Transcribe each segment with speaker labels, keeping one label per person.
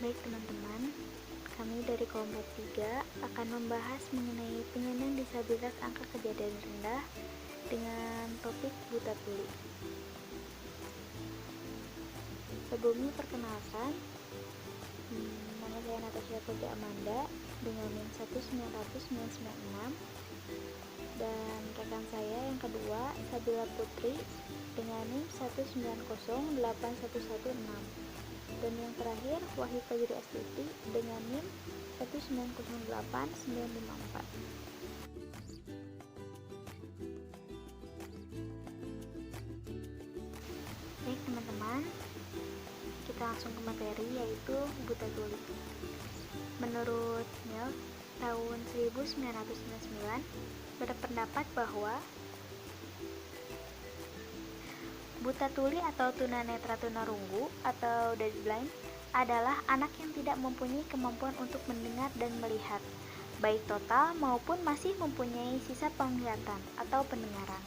Speaker 1: Baik teman-teman, kami dari kelompok 3 akan membahas mengenai penyandang disabilitas angka kejadian rendah dengan topik buta tuli. Sebelumnya perkenalkan, nama saya Natasha Putri Amanda dengan NIM 1900996 dan rekan saya yang kedua Sabila Putri dengan NIM 1908116 dan yang terakhir Wahyu Fajri Astuti dengan NIM 1908954. Baik teman-teman, kita langsung ke materi yaitu buta tuli. Menurut Mills tahun 1999 berpendapat bahwa buta tuli atau tunanetra tunarunggu atau deafblind adalah anak yang tidak mempunyai kemampuan untuk mendengar dan melihat, baik total maupun masih mempunyai sisa penglihatan atau pendengaran.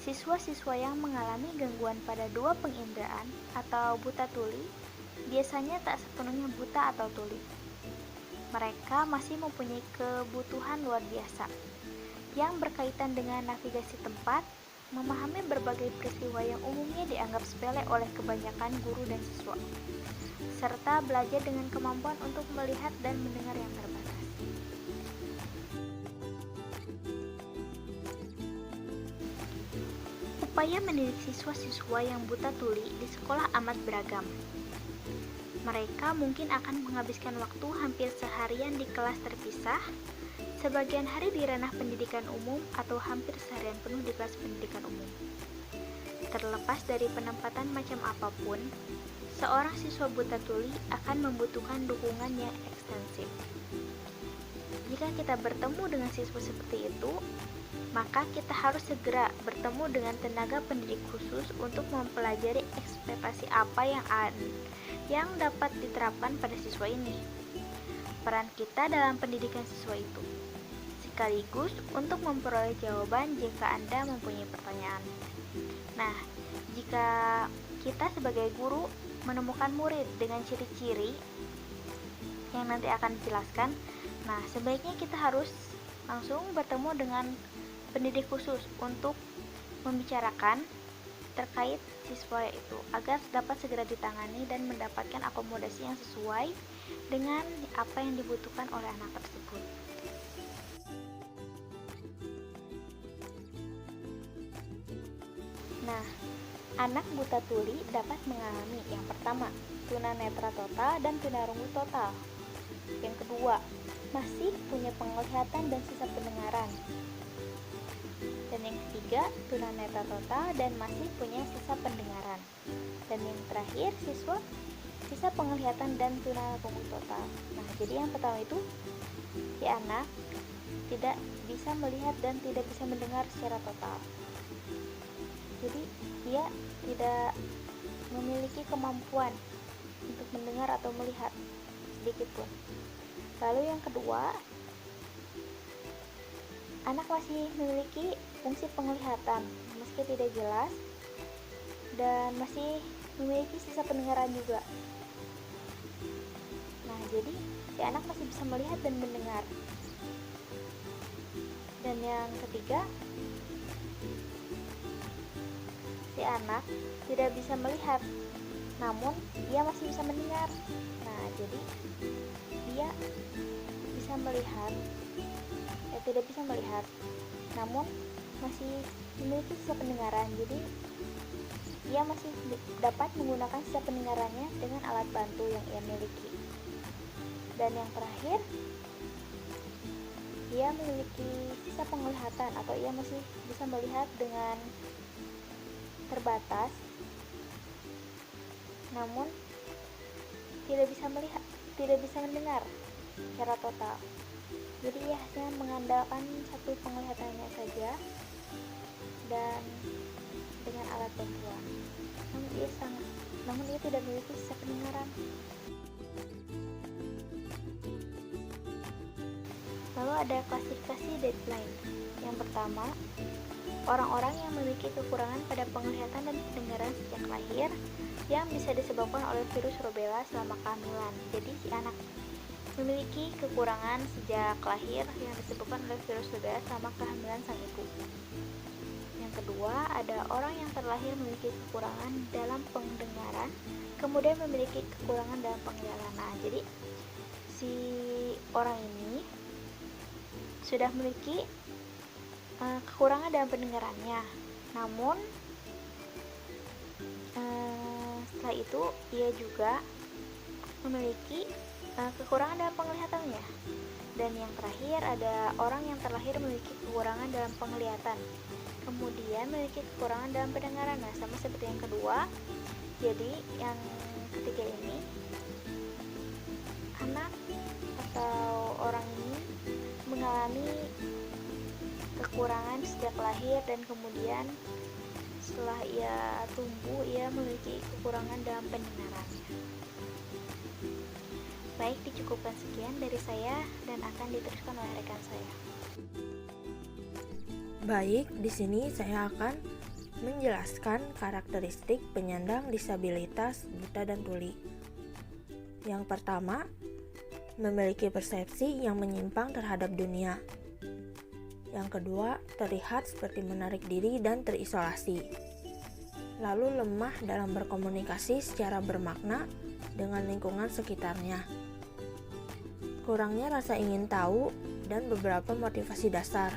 Speaker 1: Siswa-siswa yang mengalami gangguan pada dua penginderaan atau buta tuli biasanya tak sepenuhnya buta atau tuli. Mereka masih mempunyai kebutuhan luar biasa yang berkaitan dengan navigasi tempat, memahami berbagai peristiwa yang umumnya dianggap sepele oleh kebanyakan guru dan siswa, serta belajar dengan kemampuan untuk melihat dan mendengar yang terbatas. Upaya mendidik siswa-siswa yang buta tuli di sekolah amat beragam. Mereka mungkin akan menghabiskan waktu hampir seharian di kelas terpisah, sebagian hari di ranah pendidikan umum atau hampir seharian penuh di kelas pendidikan umum. Terlepas dari penempatan macam apapun, seorang siswa buta tuli akan membutuhkan dukungan yang ekstensif. Jika kita bertemu dengan siswa seperti itu, maka kita harus segera bertemu dengan tenaga pendidik khusus untuk mempelajari ekspektasi apa yang dapat diterapkan pada siswa ini, peran kita dalam pendidikan siswa itu, sekaligus untuk memperoleh jawaban jika Anda mempunyai pertanyaan. Nah, jika kita sebagai guru menemukan murid dengan ciri-ciri yang nanti akan dijelaskan, nah sebaiknya kita harus langsung bertemu dengan pendidik khusus untuk membicarakan terkait siswa itu agar dapat segera ditangani dan mendapatkan akomodasi yang sesuai dengan apa yang dibutuhkan oleh anak tersebut. Nah, anak buta tuli dapat mengalami yang pertama, tunanetra total dan tunarunggu total. Yang kedua, masih punya penglihatan dan sisa pendengaran. Dan yang ketiga, tunanetra total dan masih punya sisa pendengaran. Dan yang terakhir, sisa penglihatan dan tunarunggu total. Nah, jadi yang pertama itu si anak tidak bisa melihat dan tidak bisa mendengar secara total. Jadi dia tidak memiliki kemampuan untuk mendengar atau melihat sedikit pun. Lalu yang kedua, anak masih memiliki fungsi penglihatan meski tidak jelas dan masih memiliki sisa pendengaran juga. Nah, jadi si anak masih bisa melihat dan mendengar. Dan yang ketiga, si anak tidak bisa melihat, namun dia masih bisa mendengar. Nah, jadi dia bisa melihat, tidak bisa melihat, namun masih memiliki sisa pendengaran. Jadi ia masih dapat menggunakan sisa pendengarannya dengan alat bantu yang ia miliki. Dan yang terakhir, ia memiliki sisa penglihatan atau ia masih bisa melihat dengan terbatas, namun tidak bisa mendengar secara total. Jadi ia hanya mengandalkan satu penglihatannya saja dan dengan alat bantuan. Namun ia tidak memiliki sisa pendengaran. Lalu ada klasifikasi deafblind. Yang pertama, orang-orang yang memiliki kekurangan pada penglihatan dan pendengaran sejak lahir yang bisa disebabkan oleh virus rubella selama kehamilan. Jadi si anak memiliki kekurangan sejak lahir yang disebabkan oleh virus rubella selama kehamilan sang ibu. Yang kedua, ada orang yang terlahir memiliki kekurangan dalam pendengaran, kemudian memiliki kekurangan dalam penglihatan. Nah, jadi si orang ini sudah memiliki kekurangan dalam pendengarannya, namun setelah itu ia juga memiliki kekurangan dalam penglihatannya. Dan yang terakhir ada orang yang terlahir memiliki kekurangan dalam penglihatan, kemudian memiliki kekurangan dalam pendengaran. Nah, sama seperti yang kedua. Jadi yang ketiga ini, anak atau orang ini mengalami kekurangan sejak lahir dan kemudian setelah ia tumbuh ia memiliki kekurangan dalam pendengarannya. Baik, dicukupkan sekian dari saya dan akan diteruskan oleh rekan saya.
Speaker 2: Baik, di sini saya akan menjelaskan karakteristik penyandang disabilitas buta dan tuli. Yang pertama, memiliki persepsi yang menyimpang terhadap dunia. Yang kedua, terlihat seperti menarik diri dan terisolasi. Lalu lemah dalam berkomunikasi secara bermakna dengan lingkungan sekitarnya. Kurangnya rasa ingin tahu dan beberapa motivasi dasar.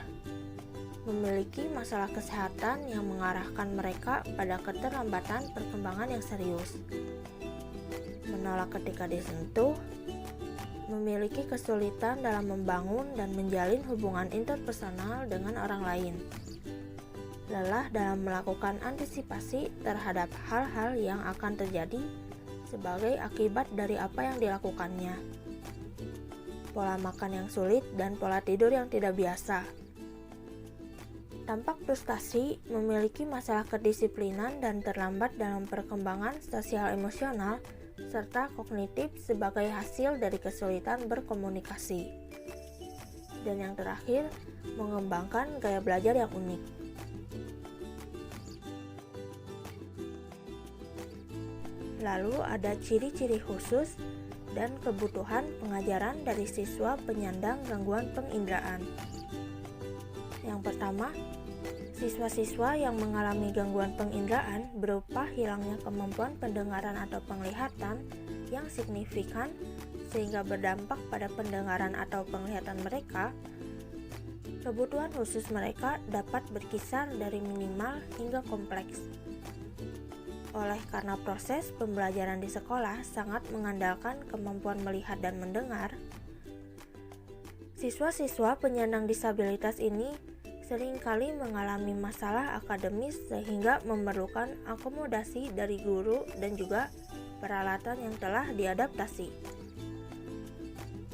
Speaker 2: Memiliki masalah kesehatan yang mengarahkan mereka pada keterlambatan perkembangan yang serius. Menolak ketika disentuh, memiliki kesulitan dalam membangun dan menjalin hubungan interpersonal dengan orang lain. Lelah dalam melakukan antisipasi terhadap hal-hal yang akan terjadi sebagai akibat dari apa yang dilakukannya. Pola makan yang sulit dan pola tidur yang tidak biasa. Tampak frustasi, memiliki masalah kedisiplinan dan terlambat dalam perkembangan sosial emosional serta kognitif sebagai hasil dari kesulitan berkomunikasi. Dan yang terakhir, mengembangkan gaya belajar yang unik. Lalu ada ciri-ciri khusus dan kebutuhan pengajaran dari siswa penyandang gangguan penginderaan. Yang pertama, siswa-siswa yang mengalami gangguan penginderaan berupa hilangnya kemampuan pendengaran atau penglihatan yang signifikan sehingga berdampak pada pendengaran atau penglihatan mereka. Kebutuhan khusus mereka dapat berkisar dari minimal hingga kompleks. Oleh karena proses pembelajaran di sekolah sangat mengandalkan kemampuan melihat dan mendengar, siswa-siswa penyandang disabilitas ini seringkali mengalami masalah akademis sehingga memerlukan akomodasi dari guru dan juga peralatan yang telah diadaptasi.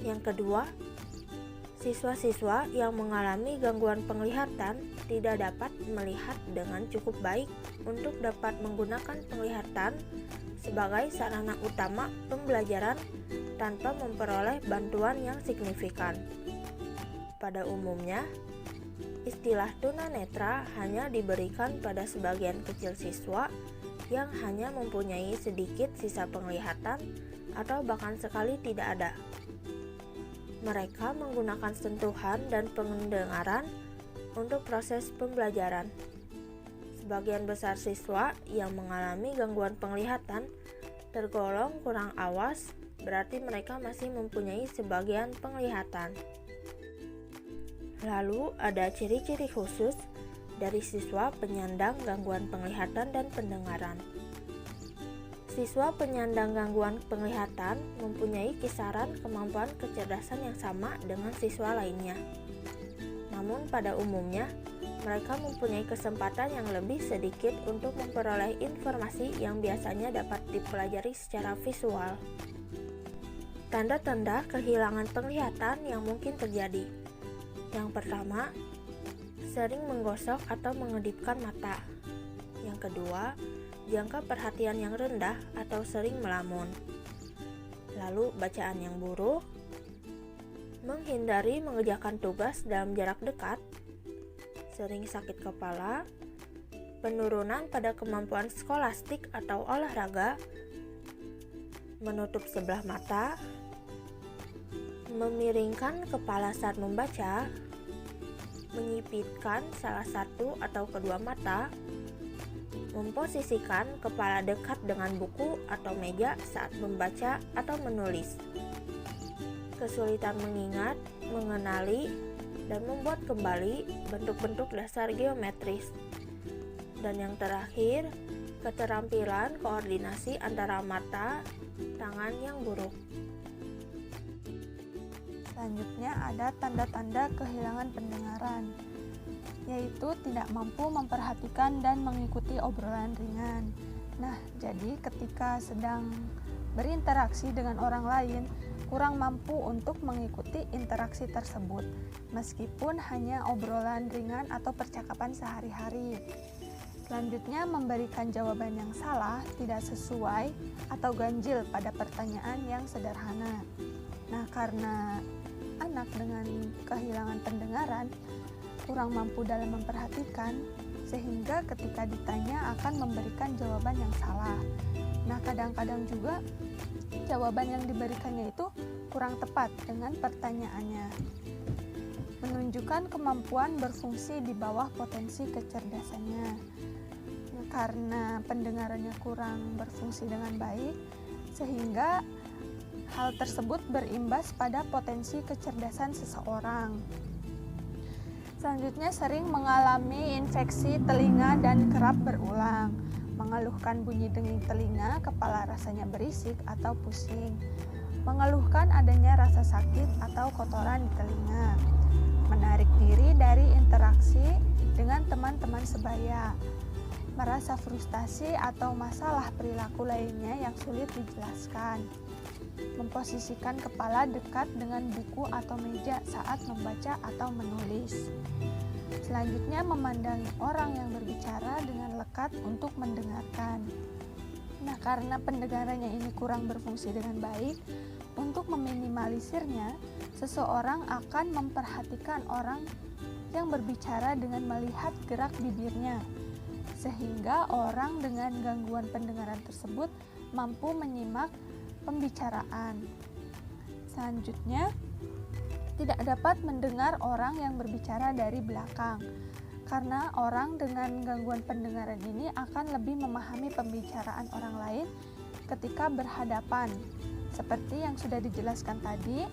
Speaker 2: Yang kedua, siswa-siswa yang mengalami gangguan penglihatan tidak dapat melihat dengan cukup baik untuk dapat menggunakan penglihatan sebagai sarana utama pembelajaran tanpa memperoleh bantuan yang signifikan. Pada umumnya, istilah tunanetra hanya diberikan pada sebagian kecil siswa yang hanya mempunyai sedikit sisa penglihatan atau bahkan sekali tidak ada. Mereka menggunakan sentuhan dan pendengaran untuk proses pembelajaran. Sebagian besar siswa yang mengalami gangguan penglihatan tergolong kurang awas, berarti mereka masih mempunyai sebagian penglihatan. Lalu ada ciri-ciri khusus dari siswa penyandang gangguan penglihatan dan pendengaran. Siswa penyandang gangguan penglihatan mempunyai kisaran kemampuan kecerdasan yang sama dengan siswa lainnya. Namun pada umumnya, mereka mempunyai kesempatan yang lebih sedikit untuk memperoleh informasi yang biasanya dapat dipelajari secara visual. Tanda-tanda kehilangan penglihatan yang mungkin terjadi. Yang pertama, sering menggosok atau mengedipkan mata. Yang kedua, jangka perhatian yang rendah atau sering melamun. Lalu bacaan yang buruk, menghindari mengerjakan tugas dalam jarak dekat, sering sakit kepala, penurunan pada kemampuan skolastik atau olahraga, menutup sebelah mata, memiringkan kepala saat membaca, menyipitkan salah satu atau kedua mata, memposisikan kepala dekat dengan buku atau meja saat membaca atau menulis, kesulitan mengingat, mengenali, dan membuat kembali bentuk-bentuk dasar geometris. Dan yang terakhir, keterampilan koordinasi antara mata, tangan yang buruk.
Speaker 3: Selanjutnya ada tanda-tanda kehilangan pendengaran, yaitu tidak mampu memperhatikan dan mengikuti obrolan ringan. Nah, jadi ketika sedang berinteraksi dengan orang lain, kurang mampu untuk mengikuti interaksi tersebut, meskipun hanya obrolan ringan atau percakapan sehari-hari. Selanjutnya, memberikan jawaban yang salah, tidak sesuai, atau ganjil pada pertanyaan yang sederhana. Nah, karena anak dengan kehilangan pendengaran kurang mampu dalam memperhatikan, sehingga ketika ditanya akan memberikan jawaban yang salah. Nah, kadang-kadang juga jawaban yang diberikannya itu kurang tepat dengan pertanyaannya. Menunjukkan kemampuan berfungsi di bawah potensi kecerdasannya. Karena pendengarannya kurang berfungsi dengan baik, sehingga hal tersebut berimbas pada potensi kecerdasan seseorang. Selanjutnya, sering mengalami infeksi telinga dan kerap berulang, mengeluhkan bunyi denging telinga, kepala rasanya berisik atau pusing, mengeluhkan adanya rasa sakit atau kotoran di telinga, menarik diri dari interaksi dengan teman-teman sebaya, merasa frustasi atau masalah perilaku lainnya yang sulit dijelaskan, memposisikan kepala dekat dengan buku atau meja saat membaca atau menulis. Selanjutnya, memandangi orang yang berbicara dengan lekat untuk mendengarkan. Nah, karena pendengarannya ini kurang berfungsi dengan baik, untuk meminimalisirnya, seseorang akan memperhatikan orang yang berbicara dengan melihat gerak bibirnya, sehingga orang dengan gangguan pendengaran tersebut mampu menyimak pembicaraan. Selanjutnya, tidak dapat mendengar orang yang berbicara dari belakang, karena orang dengan gangguan pendengaran ini akan lebih memahami pembicaraan orang lain ketika berhadapan. Seperti yang sudah dijelaskan tadi,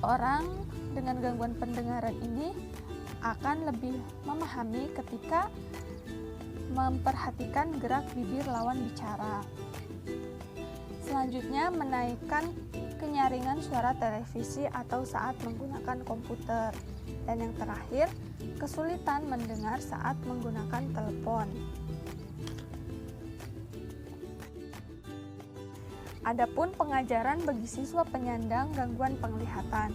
Speaker 3: orang dengan gangguan pendengaran ini akan lebih memahami ketika memperhatikan gerak bibir lawan bicara. Selanjutnya, menaikkan kenyaringan suara televisi atau saat menggunakan komputer. Dan yang terakhir, kesulitan mendengar saat menggunakan telepon. Adapun pengajaran bagi siswa penyandang gangguan penglihatan.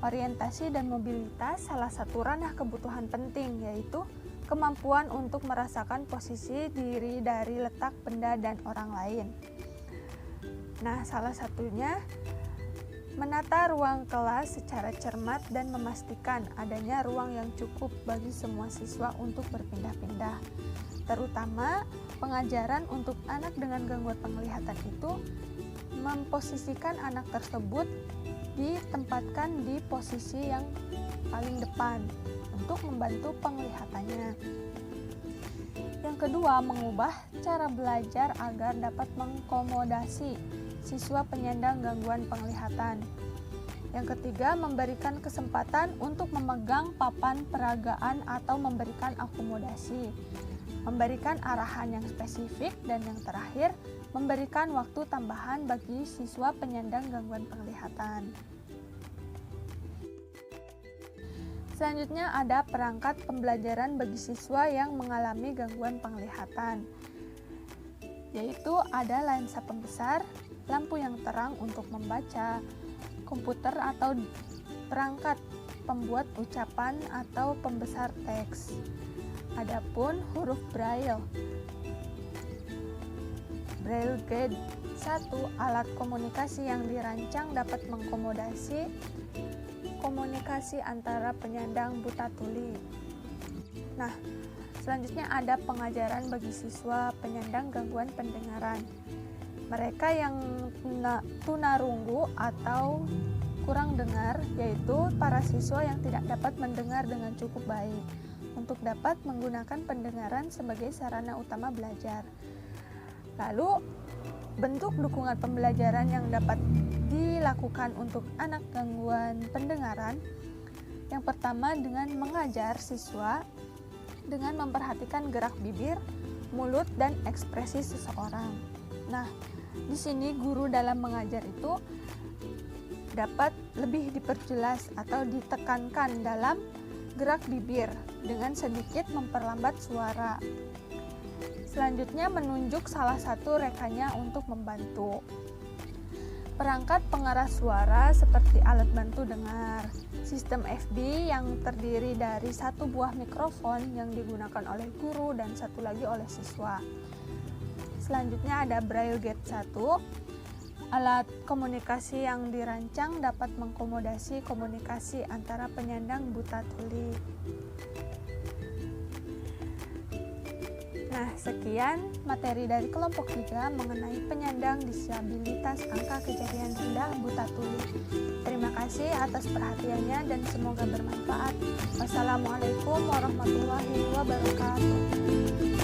Speaker 3: Orientasi dan mobilitas salah satu ranah kebutuhan penting, yaitu kemampuan untuk merasakan posisi diri dari letak benda dan orang lain. Nah, salah satunya menata ruang kelas secara cermat dan memastikan adanya ruang yang cukup bagi semua siswa untuk berpindah-pindah. Terutama pengajaran untuk anak dengan gangguan penglihatan itu memposisikan anak tersebut ditempatkan di posisi yang paling depan untuk membantu penglihatannya. Yang kedua, mengubah cara belajar agar dapat mengakomodasi siswa penyandang gangguan penglihatan. Yang ketiga, memberikan kesempatan untuk memegang papan peragaan atau memberikan akomodasi, memberikan arahan yang spesifik, dan yang terakhir, memberikan waktu tambahan bagi siswa penyandang gangguan penglihatan. Selanjutnya ada perangkat pembelajaran bagi siswa yang mengalami gangguan penglihatan, yaitu ada lensa pembesar, lampu yang terang untuk membaca, komputer atau perangkat pembuat ucapan atau pembesar teks. Adapun huruf Braille. Braille Guide 1, alat komunikasi yang dirancang dapat mengakomodasi komunikasi antara penyandang buta tuli. Nah, selanjutnya ada pengajaran bagi siswa penyandang gangguan pendengaran. Mereka yang tunarunggu atau kurang dengar, yaitu para siswa yang tidak dapat mendengar dengan cukup baik, untuk dapat menggunakan pendengaran sebagai sarana utama belajar. Lalu, bentuk dukungan pembelajaran yang dapat dilakukan untuk anak gangguan pendengaran. Yang pertama, dengan mengajar siswa dengan memperhatikan gerak bibir, mulut, dan ekspresi seseorang. Nah, di sini guru dalam mengajar itu dapat lebih diperjelas atau ditekankan dalam gerak bibir dengan sedikit memperlambat suara. Selanjutnya menunjuk salah satu rekannya untuk membantu. Perangkat pengeras suara seperti alat bantu dengar, sistem FB yang terdiri dari satu buah mikrofon yang digunakan oleh guru dan satu lagi oleh siswa. Selanjutnya ada Braille Gate 1, alat komunikasi yang dirancang dapat mengakomodasi komunikasi antara penyandang buta tuli. Nah, sekian materi dari kelompok 3 mengenai penyandang disabilitas angka kejadian rendah buta tuli. Terima kasih atas perhatiannya dan semoga bermanfaat. Wassalamualaikum warahmatullahi wabarakatuh.